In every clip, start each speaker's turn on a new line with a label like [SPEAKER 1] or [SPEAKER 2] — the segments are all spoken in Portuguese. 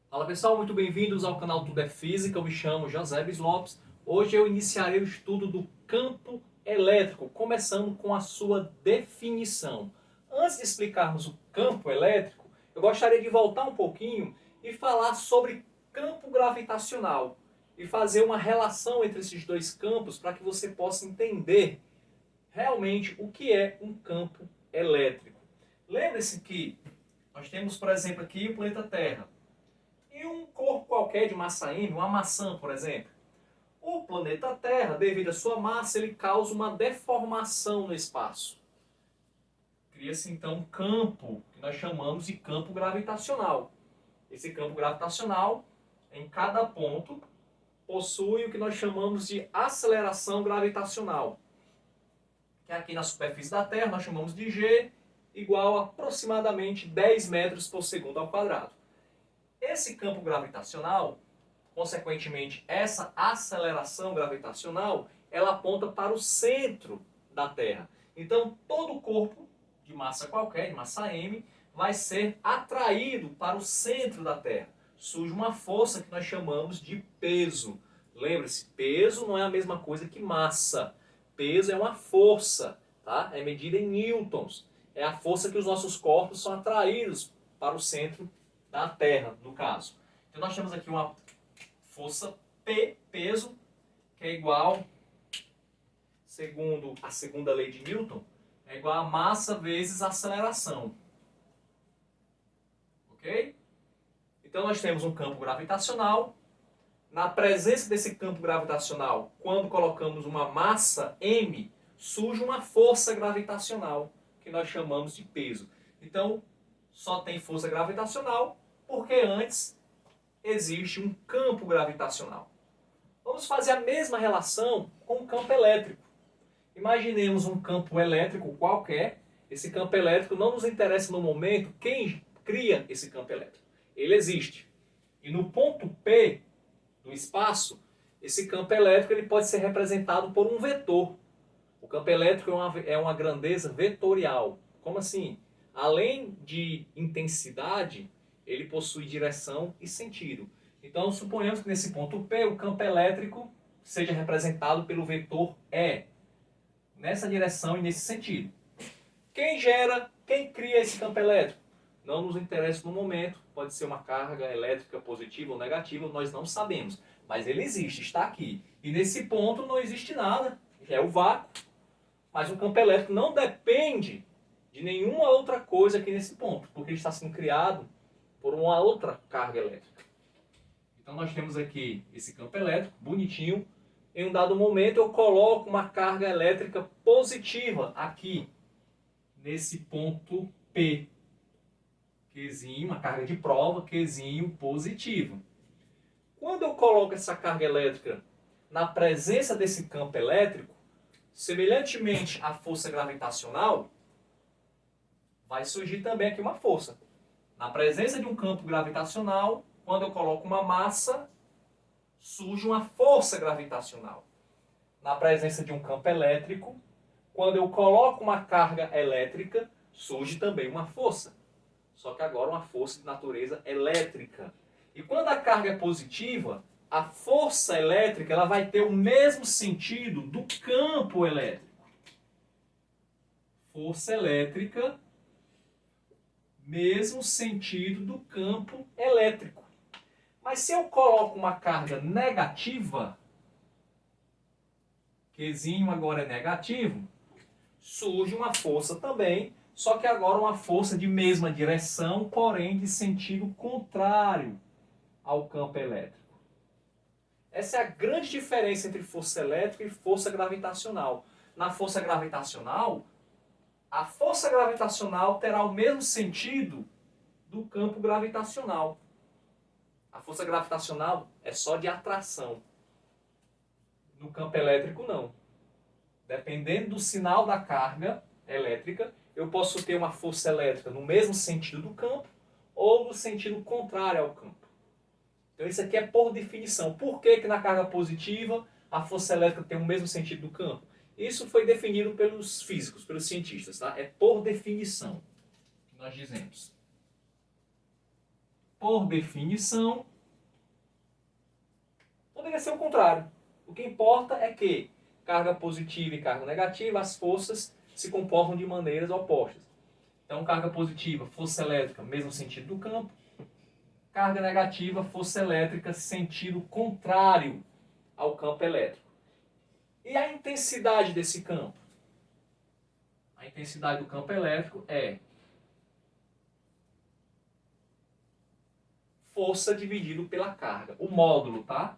[SPEAKER 1] Fala pessoal, muito bem-vindos ao canal Tudo é Física. Eu me chamo José Lopes. Hoje eu iniciarei o estudo do campo elétrico, começando com a sua definição. Antes de explicarmos o campo elétrico, eu gostaria de voltar um pouquinho e falar sobre campo gravitacional e fazer uma relação entre esses dois campos para que você possa entender realmente o que é um campo elétrico. Lembre-se que nós temos, por exemplo, aqui o planeta Terra e um corpo qualquer de massa m, uma maçã, por exemplo. O planeta Terra, devido à sua massa, ele causa uma deformação no espaço. Cria-se então um campo que nós chamamos de campo gravitacional. Esse campo gravitacional, em cada ponto, possui o que nós chamamos de aceleração gravitacional, que aqui na superfície da Terra nós chamamos de G, igual a aproximadamente 10 metros por segundo ao quadrado. Esse campo gravitacional, consequentemente essa aceleração gravitacional, ela aponta para o centro da Terra. Então todo corpo de massa qualquer, de massa m, vai ser atraído para o centro da Terra. Surge uma força que nós chamamos de peso. Lembre-se, peso não é a mesma coisa que massa. Peso é uma força, tá? É medida em newtons. É a força que os nossos corpos são atraídos para o centro da Terra, no caso. Então nós temos aqui uma força P, peso, que é igual, segundo a segunda lei de Newton, é igual a massa vezes aceleração. Ok? Então nós temos um campo gravitacional. Na presença desse campo gravitacional, quando colocamos uma massa m, surge uma força gravitacional, que nós chamamos de peso. Então, só tem força gravitacional porque antes existe um campo gravitacional. Vamos fazer a mesma relação com o campo elétrico. Imaginemos um campo elétrico qualquer. Esse campo elétrico não nos interessa no momento quem cria esse campo elétrico. Ele existe. E no ponto P do espaço, esse campo elétrico ele pode ser representado por um vetor. O campo elétrico é uma grandeza vetorial. Como assim? Além de intensidade, ele possui direção e sentido. Então, suponhamos que nesse ponto P, o campo elétrico seja representado pelo vetor E, nessa direção e nesse sentido. Quem cria esse campo elétrico? Não nos interessa no momento, pode ser uma carga elétrica positiva ou negativa, nós não sabemos. Mas ele existe, está aqui. E nesse ponto não existe nada, é o vácuo. Mas o campo elétrico não depende de nenhuma outra coisa aqui nesse ponto, porque ele está sendo criado por uma outra carga elétrica. Então nós temos aqui esse campo elétrico, bonitinho. Em um dado momento eu coloco uma carga elétrica positiva aqui, nesse ponto P. Qzinho, uma carga de prova, Qzinho positivo. Quando eu coloco essa carga elétrica na presença desse campo elétrico, semelhantemente à força gravitacional, vai surgir também aqui uma força. Na presença de um campo gravitacional, quando eu coloco uma massa, surge uma força gravitacional. Na presença de um campo elétrico, quando eu coloco uma carga elétrica, surge também uma força. Só que agora uma força de natureza elétrica. E quando a carga é positiva, a força elétrica ela vai ter o mesmo sentido do campo elétrico. Força elétrica, mesmo sentido do campo elétrico. Mas se eu coloco uma carga negativa, Qzinho agora é negativo, surge uma força também, só que agora uma força de mesma direção, porém de sentido contrário ao campo elétrico. Essa é a grande diferença entre força elétrica e força gravitacional. Na força gravitacional, a força gravitacional terá o mesmo sentido do campo gravitacional. A força gravitacional é só de atração. No campo elétrico, não. Dependendo do sinal da carga elétrica, eu posso ter uma força elétrica no mesmo sentido do campo ou no sentido contrário ao campo. Então isso aqui é por definição. Por que na carga positiva a força elétrica tem o mesmo sentido do campo? Isso foi definido pelos físicos, pelos cientistas. Tá? É por definição que nós dizemos. por definição, poderia ser o contrário. O que importa é que carga positiva e carga negativa, as forças se comportam de maneiras opostas. Então, carga positiva, força elétrica, mesmo sentido do campo. Carga negativa, força elétrica, sentido contrário ao campo elétrico. E a intensidade desse campo? A intensidade do campo elétrico é força dividido pela carga. O módulo, tá?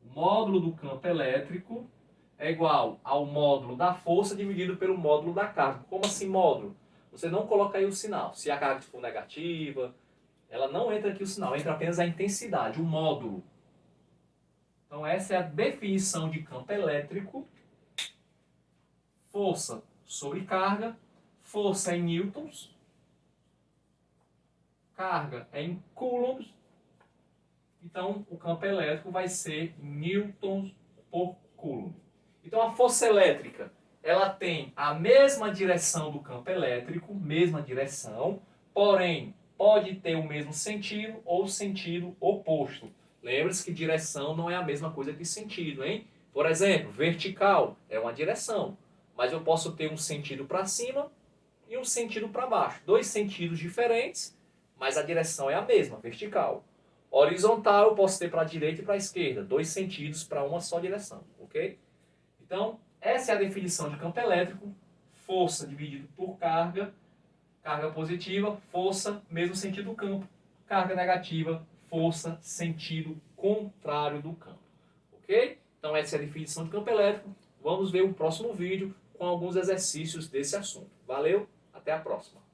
[SPEAKER 1] O módulo do campo elétrico é igual ao módulo da força dividido pelo módulo da carga. Como assim módulo? Você não coloca aí o sinal. Se a carga for negativa, ela não entra aqui o sinal, entra apenas a intensidade, o módulo. Então essa é a definição de campo elétrico. Força sobre carga, força em newtons, carga é em coulombs. Então o campo elétrico vai ser newtons por coulomb. Então a força elétrica, ela tem a mesma direção do campo elétrico, mesma direção, porém pode ter o mesmo sentido ou sentido oposto. Lembre-se que direção não é a mesma coisa que sentido, hein? Por exemplo, vertical é uma direção, mas eu posso ter um sentido para cima e um sentido para baixo. Dois sentidos diferentes, mas a direção é a mesma, vertical. Horizontal eu posso ter para a direita e para a esquerda, dois sentidos para uma só direção, ok? Então, essa é a definição de campo elétrico, força dividido por carga, carga positiva, força, mesmo sentido do campo, carga negativa, força, sentido contrário do campo, ok? Então, essa é a definição de campo elétrico. Vamos ver o próximo vídeo com alguns exercícios desse assunto. Valeu, até a próxima.